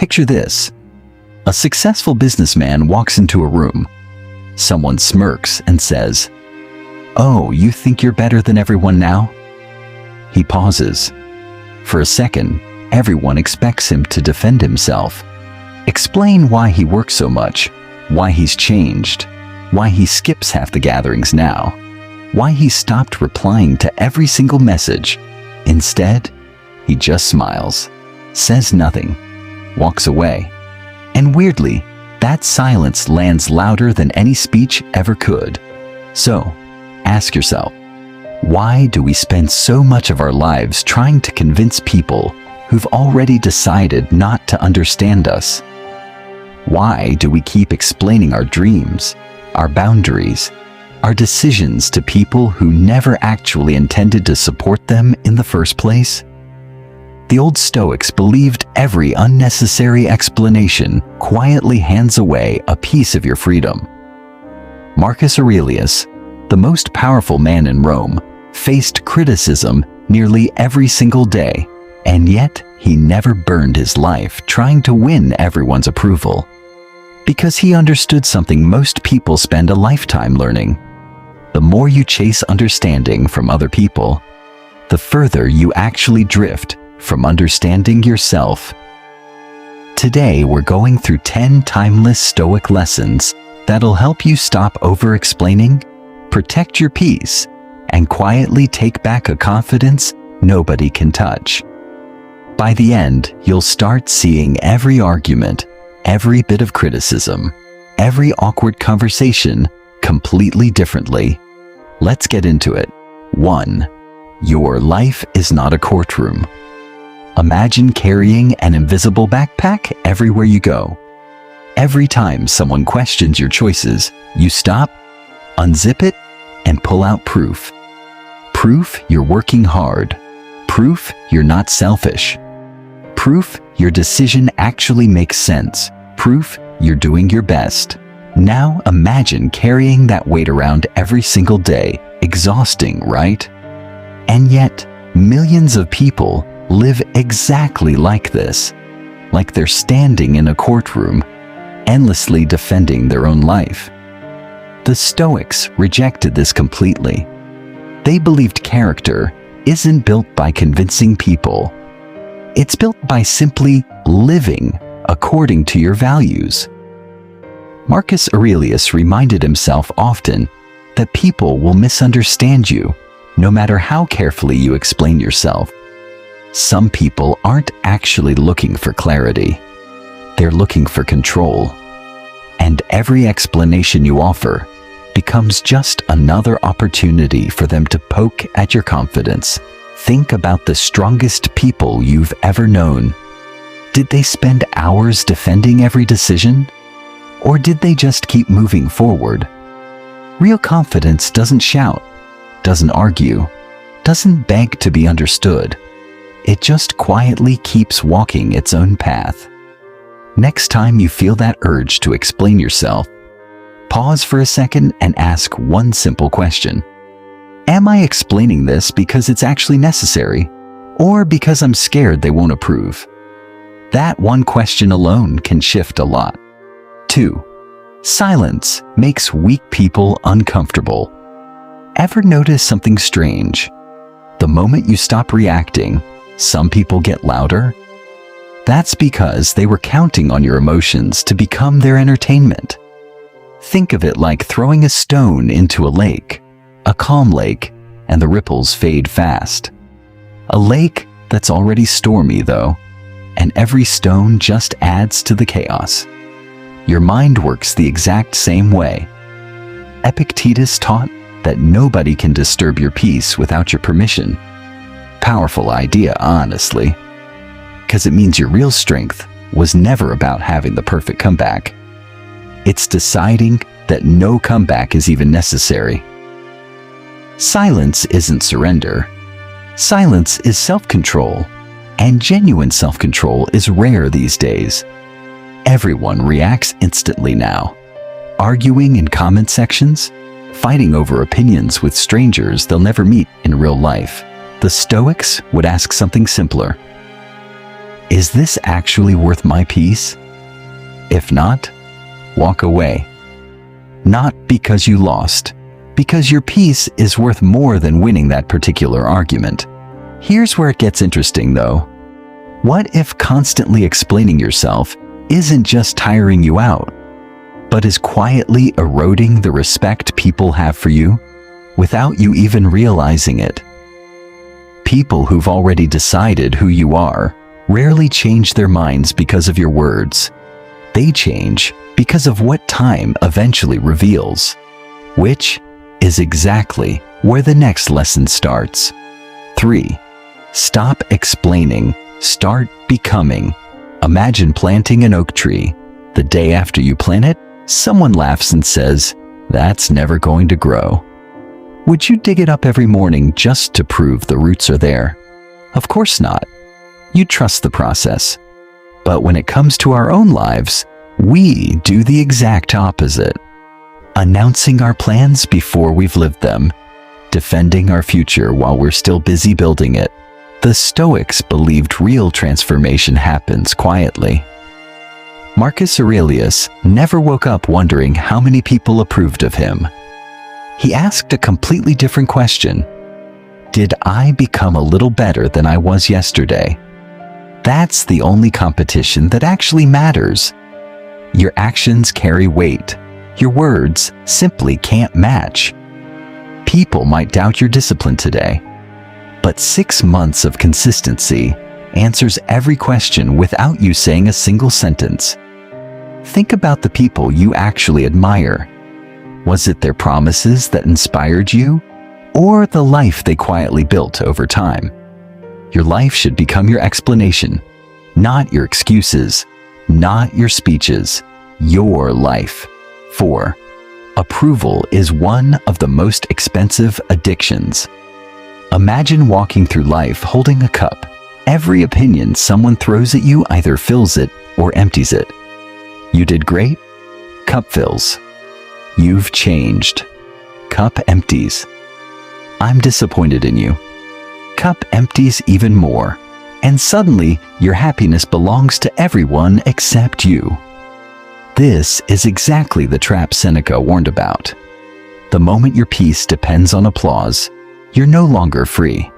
Picture this. A successful businessman walks into a room. Someone smirks and says, "Oh, you think you're better than everyone now?" He pauses. For a second, everyone expects him to defend himself. Explain why he works so much, why he's changed, why he skips half the gatherings now, why he stopped replying to every single message. Instead, he just smiles, says nothing, walks away. And weirdly, that silence lands louder than any speech ever could. So, ask yourself, why do we spend so much of our lives trying to convince people who've already decided not to understand us? Why do we keep explaining our dreams, our boundaries, our decisions to people who never actually intended to support them in the first place? The old Stoics believed every unnecessary explanation quietly hands away a piece of your freedom. Marcus Aurelius, the most powerful man in Rome, faced criticism nearly every single day, and yet he never burned his life trying to win everyone's approval. Because he understood something most people spend a lifetime learning. The more you chase understanding from other people, the further you actually drift from understanding yourself. Today we're going through 10 timeless Stoic lessons that'll help you stop over-explaining, protect your peace, and quietly take back a confidence nobody can touch. By the end, you'll start seeing every argument, every bit of criticism, every awkward conversation completely differently. Let's get into it. 1. Your life is not a courtroom. Imagine carrying an invisible backpack everywhere you go. Every time someone questions your choices, you stop, unzip it, and pull out proof. Proof you're working hard. Proof you're not selfish. Proof your decision actually makes sense. Proof you're doing your best. Now imagine carrying that weight around every single day. Exhausting, right? And yet, millions of people live exactly like this. Like they're standing in a courtroom, endlessly defending their own life. The Stoics rejected this completely. They believed character isn't built by convincing people. It's built by simply living according to your values. Marcus Aurelius reminded himself often that people will misunderstand you, no matter how carefully you explain yourself. Some people aren't actually looking for clarity. They're looking for control. And every explanation you offer becomes just another opportunity for them to poke at your confidence. Think about the strongest people you've ever known. Did they spend hours defending every decision? Or did they just keep moving forward? Real confidence doesn't shout, doesn't argue, doesn't beg to be understood. It just quietly keeps walking its own path. Next time you feel that urge to explain yourself, pause for a second and ask one simple question. Am I explaining this because it's actually necessary, or because I'm scared they won't approve? That one question alone can shift a lot. 2. Silence makes weak people uncomfortable. Ever notice something strange? The moment you stop reacting, some people get louder. That's because they were counting on your emotions to become their entertainment. Think of it like throwing a stone into a lake, a calm lake, and the ripples fade fast. A lake that's already stormy, though, and every stone just adds to the chaos. Your mind works the exact same way. Epictetus taught that nobody can disturb your peace without your permission. Powerful idea, honestly, because it means your real strength was never about having the perfect comeback. It's deciding that no comeback is even necessary. Silence isn't surrender. Silence is self-control, and genuine self-control is rare these days. Everyone reacts instantly now, arguing in comment sections, fighting over opinions with strangers they'll never meet in real life. The Stoics would ask something simpler. Is this actually worth my peace? If not, walk away. Not because you lost, because your peace is worth more than winning that particular argument. Here's where it gets interesting, though. What if constantly explaining yourself isn't just tiring you out, but is quietly eroding the respect people have for you without you even realizing it? People who've already decided who you are rarely change their minds because of your words. They change because of what time eventually reveals, which is exactly where the next lesson starts. 3. Stop explaining. Start becoming. Imagine planting an oak tree. The day after you plant it, someone laughs and says, "That's never going to grow." Would you dig it up every morning just to prove the roots are there? Of course not. You trust the process. But when it comes to our own lives, we do the exact opposite. Announcing our plans before we've lived them. Defending our future while we're still busy building it. The Stoics believed real transformation happens quietly. Marcus Aurelius never woke up wondering how many people approved of him. He asked a completely different question. Did I become a little better than I was yesterday? That's the only competition that actually matters. Your actions carry weight. Your words simply can't match. People might doubt your discipline today, but 6 months of consistency answers every question without you saying a single sentence. Think about the people you actually admire. Was it their promises that inspired you, or the life they quietly built over time? Your life should become your explanation, not your excuses, not your speeches, your life. 4. Approval is one of the most expensive addictions. Imagine walking through life holding a cup. Every opinion someone throws at you either fills it or empties it. You did great? Cup fills. You've changed. Cup empties. I'm disappointed in you. Cup empties even more. And suddenly, your happiness belongs to everyone except you. This is exactly the trap Seneca warned about. The moment your peace depends on applause, you're no longer free.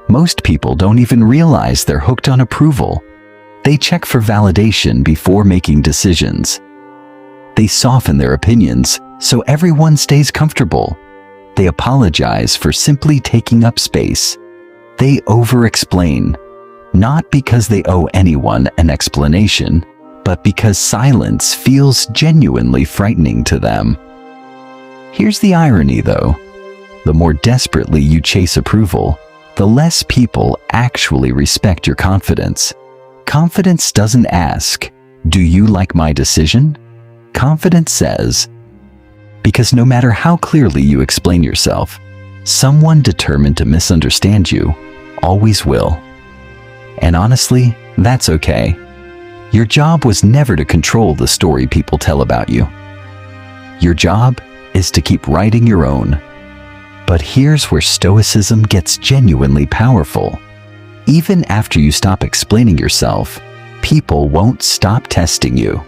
Most people don't even realize they're hooked on approval. They check for validation before making decisions. They soften their opinions so everyone stays comfortable. They apologize for simply taking up space. They over-explain, not because they owe anyone an explanation, but because silence feels genuinely frightening to them. Here's the irony, though. The more desperately you chase approval, the less people actually respect your confidence. Confidence doesn't ask, "Do you like my decision?" Confidence says, because no matter how clearly you explain yourself, someone determined to misunderstand you always will. And honestly, that's okay. Your job was never to control the story people tell about you. Your job is to keep writing your own. But here's where Stoicism gets genuinely powerful. Even after you stop explaining yourself, people won't stop testing you.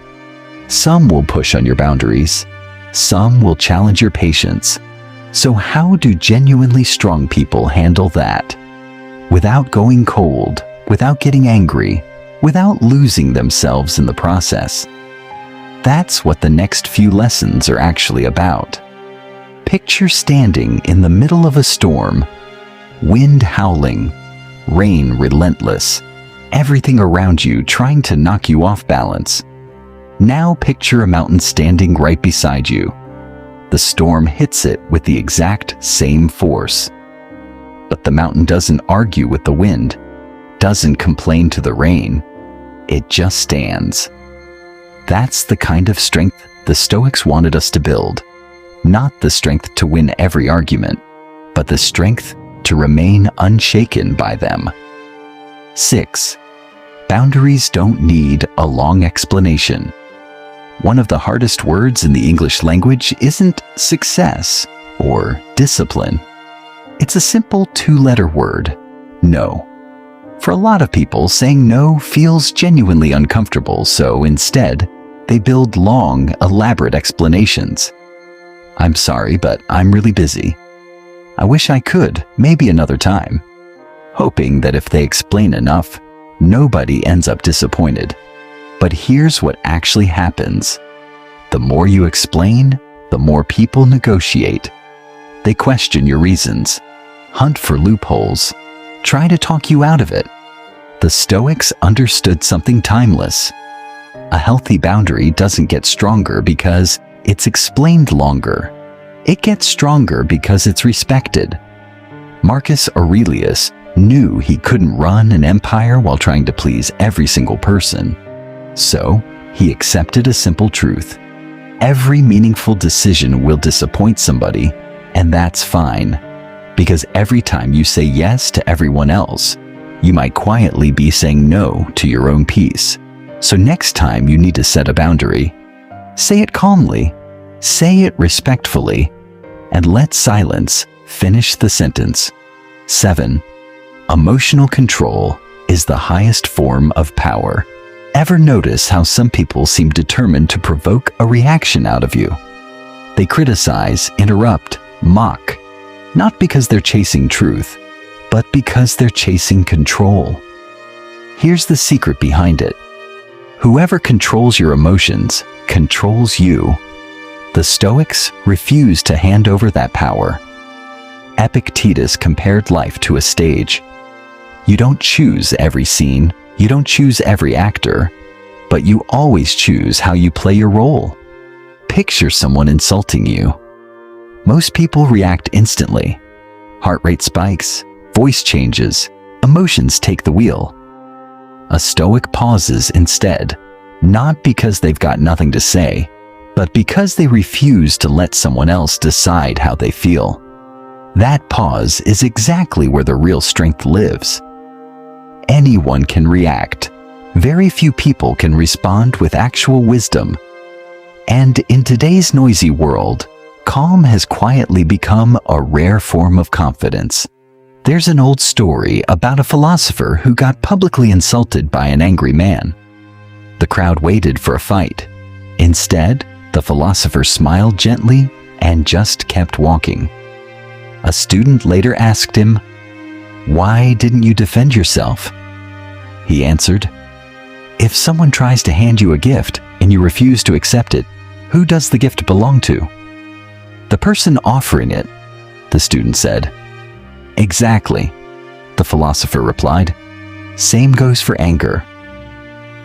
Some will push on your boundaries. Some will challenge your patience. So how do genuinely strong people handle that? Without going cold, without getting angry, without losing themselves in the process. That's what the next few lessons are actually about. Picture standing in the middle of a storm, wind howling, rain relentless, everything around you trying to knock you off balance. Now picture a mountain standing right beside you. The storm hits it with the exact same force. But the mountain doesn't argue with the wind, doesn't complain to the rain. It just stands. That's the kind of strength the Stoics wanted us to build. Not the strength to win every argument, but the strength to remain unshaken by them. 6. Boundaries don't need a long explanation. One of the hardest words in the English language isn't success or discipline. It's a simple 2-letter word, no. For a lot of people, saying no feels genuinely uncomfortable, so instead, they build long, elaborate explanations. I'm sorry, but I'm really busy. I wish I could, maybe another time. Hoping that if they explain enough, nobody ends up disappointed. But here's what actually happens. The more you explain, the more people negotiate. They question your reasons, hunt for loopholes, try to talk you out of it. The Stoics understood something timeless. A healthy boundary doesn't get stronger because it's explained longer. It gets stronger because it's respected. Marcus Aurelius knew he couldn't run an empire while trying to please every single person. So, he accepted a simple truth. Every meaningful decision will disappoint somebody, and that's fine. Because every time you say yes to everyone else, you might quietly be saying no to your own peace. So next time you need to set a boundary, say it calmly, say it respectfully, and let silence finish the sentence. 7. Emotional control is the highest form of power. Ever notice how some people seem determined to provoke a reaction out of you? They criticize, interrupt, mock, not because they're chasing truth, but because they're chasing control. Here's the secret behind it. Whoever controls your emotions controls you. The Stoics refused to hand over that power. Epictetus compared life to a stage. You don't choose every scene, you don't choose every actor, but you always choose how you play your role. Picture someone insulting you. Most people react instantly. Heart rate spikes, voice changes, emotions take the wheel. A Stoic pauses instead, not because they've got nothing to say, but because they refuse to let someone else decide how they feel. That pause is exactly where the real strength lives. Anyone can react. Very few people can respond with actual wisdom. And in today's noisy world, calm has quietly become a rare form of confidence. There's an old story about a philosopher who got publicly insulted by an angry man. The crowd waited for a fight. Instead, the philosopher smiled gently and just kept walking. A student later asked him, "Why didn't you defend yourself?" He answered, "If someone tries to hand you a gift and you refuse to accept it, who does the gift belong to?" "The person offering it," the student said. "Exactly," the philosopher replied. "Same goes for anger."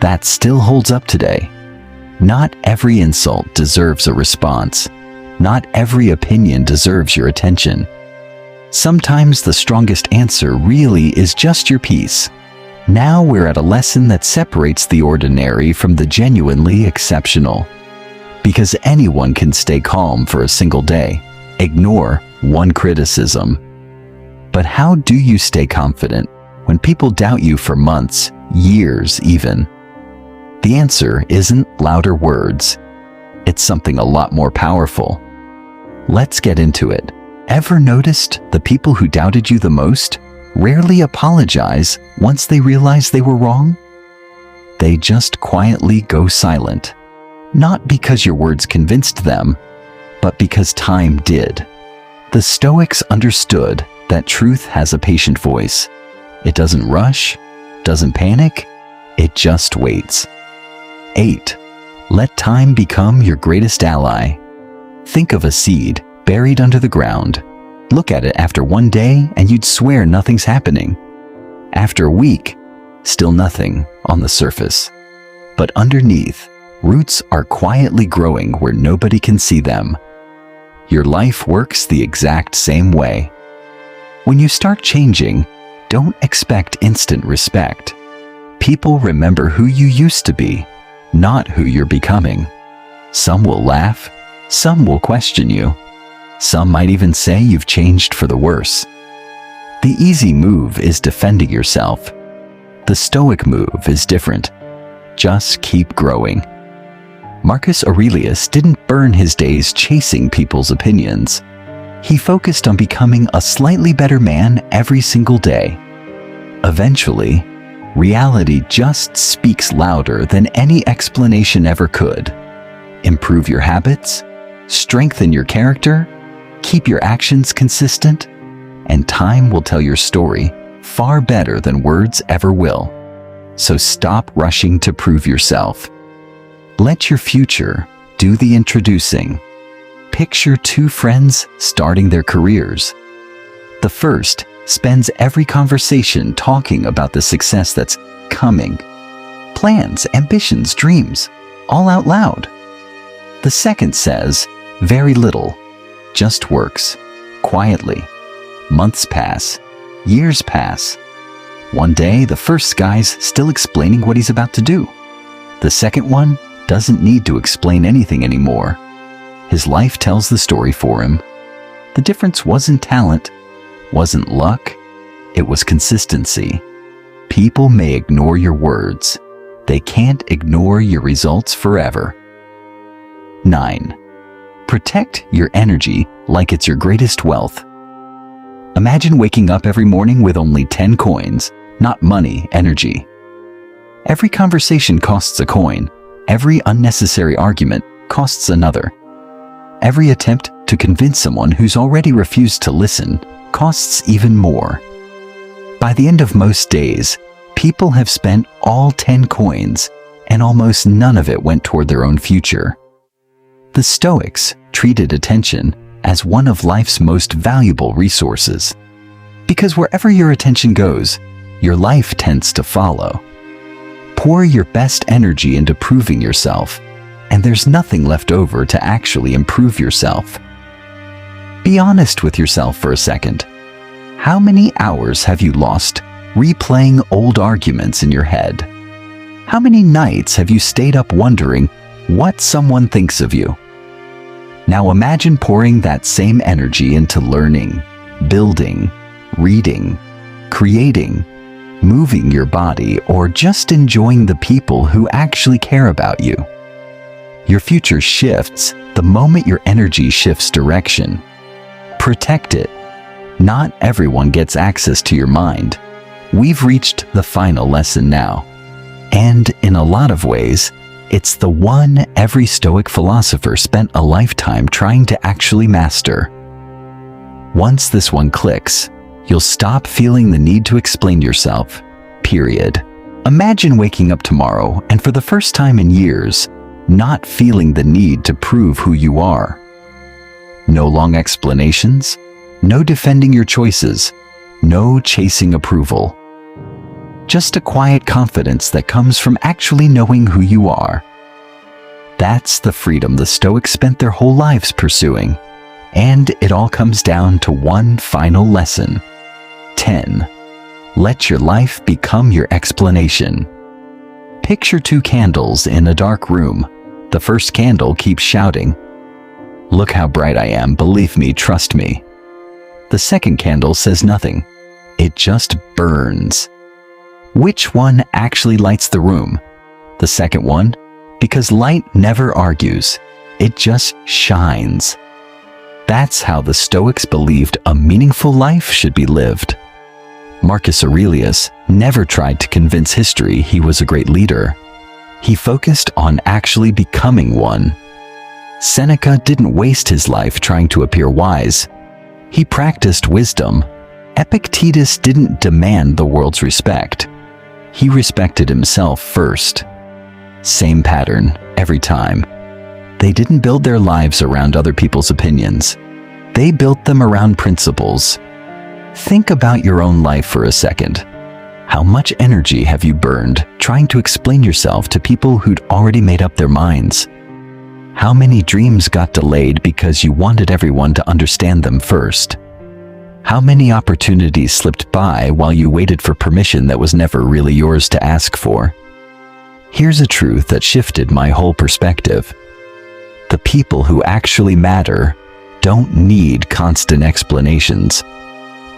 That still holds up today. Not every insult deserves a response. Not every opinion deserves your attention. Sometimes the strongest answer really is just your peace. Now we're at a lesson that separates the ordinary from the genuinely exceptional. Because anyone can stay calm for a single day, ignore one criticism. But how do you stay confident when people doubt you for months, years even? The answer isn't louder words. It's something a lot more powerful. Let's get into it. Ever noticed the people who doubted you the most rarely apologize once they realize they were wrong? They just quietly go silent. Not because your words convinced them, but because time did. The Stoics understood that truth has a patient voice. It doesn't rush, doesn't panic, it just waits. 8. Let time become your greatest ally. Think of a seed buried under the ground. Look at it after one day and you'd swear nothing's happening. After a week, still nothing on the surface. But underneath, roots are quietly growing where nobody can see them. Your life works the exact same way. When you start changing, don't expect instant respect. People remember who you used to be, not who you're becoming. Some will laugh, some will question you. Some might even say you've changed for the worse. The easy move is defending yourself. The Stoic move is different. Just keep growing. Marcus Aurelius didn't burn his days chasing people's opinions. He focused on becoming a slightly better man every single day. Eventually, Reality just speaks louder than any explanation ever could. Improve your habits, strengthen your character, keep your actions consistent, and time will tell your story far better than words ever will. So stop rushing to prove yourself. Let your future do the introducing. Picture two friends starting their careers. The first spends every conversation talking about the success that's coming. Plans, ambitions, dreams, all out loud. The second says very little, just works, quietly. Months pass, years pass. One day, the first guy's still explaining what he's about to do. The second one doesn't need to explain anything anymore. His life tells the story for him. The difference wasn't talent, wasn't luck, it was consistency. People may ignore your words. They can't ignore your results forever. 9. Protect your energy like it's your greatest wealth. Imagine waking up every morning with only 10 coins, not money, energy. Every conversation costs a coin. Every unnecessary argument costs another. Every attempt to convince someone who's already refused to listen costs even more. By the end of most days, people have spent all 10 coins, and almost none of it went toward their own future. The Stoics treated attention as one of life's most valuable resources. Because wherever your attention goes, your life tends to follow. Pour your best energy into proving yourself, and there's nothing left over to actually improve yourself. Be honest with yourself for a second. How many hours have you lost replaying old arguments in your head? How many nights have you stayed up wondering what someone thinks of you? Now imagine pouring that same energy into learning, building, reading, creating, moving your body, or just enjoying the people who actually care about you. Your future shifts the moment your energy shifts direction. Protect it. Not everyone gets access to your mind. We've reached the final lesson now. And in a lot of ways, it's the one every Stoic philosopher spent a lifetime trying to actually master. Once this one clicks, you'll stop feeling the need to explain yourself, period. Imagine waking up tomorrow and for the first time in years, not feeling the need to prove who you are. No long explanations, no defending your choices, no chasing approval. Just a quiet confidence that comes from actually knowing who you are. That's the freedom the Stoics spent their whole lives pursuing. And it all comes down to one final lesson. 10. Let your life become your explanation. Picture two candles in a dark room. The first candle keeps shouting, "Look how bright I am, believe me, trust me." The second candle says nothing. It just burns. Which one actually lights the room? The second one, because light never argues. It just shines. That's how the Stoics believed a meaningful life should be lived. Marcus Aurelius never tried to convince history he was a great leader. He focused on actually becoming one. Seneca didn't waste his life trying to appear wise. He practiced wisdom. Epictetus didn't demand the world's respect. He respected himself first. Same pattern every time. They didn't build their lives around other people's opinions. They built them around principles. Think about your own life for a second. How much energy have you burned trying to explain yourself to people who'd already made up their minds? How many dreams got delayed because you wanted everyone to understand them first? How many opportunities slipped by while you waited for permission that was never really yours to ask for? Here's a truth that shifted my whole perspective. The people who actually matter don't need constant explanations.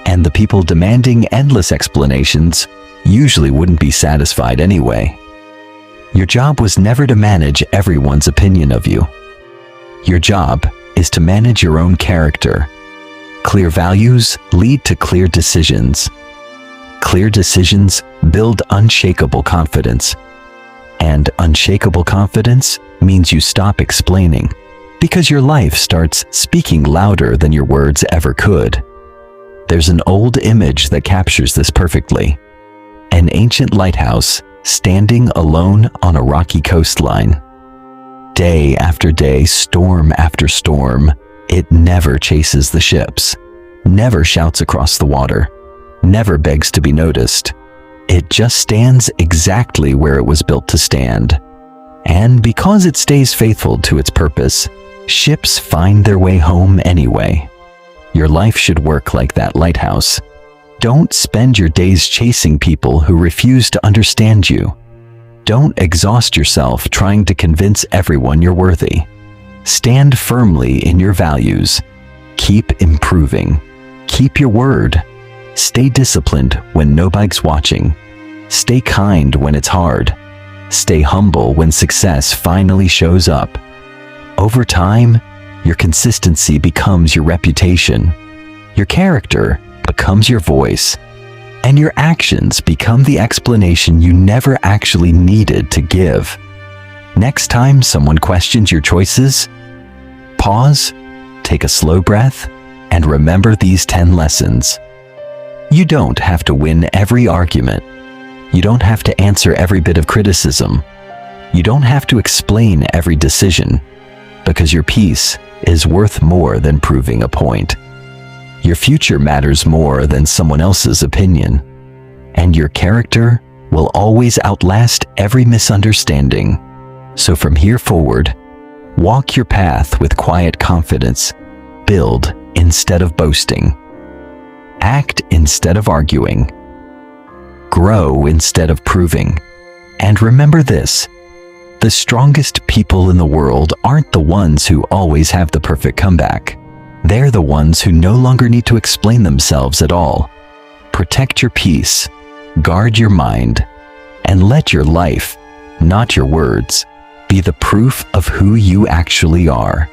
And the people demanding endless explanations usually wouldn't be satisfied anyway. Your job was never to manage everyone's opinion of you. Your job is to manage your own character. Clear values lead to clear decisions. clear decisions build unshakable confidence. And unshakable confidence means you stop explaining, because your life starts speaking louder than your words ever could. There's an old image that captures this perfectly. An ancient lighthouse standing alone on a rocky coastline. Day after day, storm after storm, it never chases the ships, never shouts across the water, never begs to be noticed. It just stands exactly where it was built to stand. And because it stays faithful to its purpose, ships find their way home anyway. Your life should work like that lighthouse. Don't spend your days chasing people who refuse to understand you. Don't exhaust yourself trying to convince everyone you're worthy. Stand firmly in your values. Keep improving. Keep your word. Stay disciplined when nobody's watching. Stay kind when it's hard. Stay humble when success finally shows up. Over time, your consistency becomes your reputation. Your character becomes your voice. And your actions become the explanation you never actually needed to give. Next time someone questions your choices, pause, take a slow breath, and remember these 10 lessons. You don't have to win every argument. You don't have to answer every bit of criticism. You don't have to explain every decision, because your peace is worth more than proving a point. Your future matters more than someone else's opinion, and your character will always outlast every misunderstanding. So from here forward, walk your path with quiet confidence, build instead of boasting, act instead of arguing, grow instead of proving. And remember this: the strongest people in the world aren't the ones who always have the perfect comeback. They're the ones who no longer need to explain themselves at all. Protect your peace, guard your mind, and let your life, not your words, be the proof of who you actually are.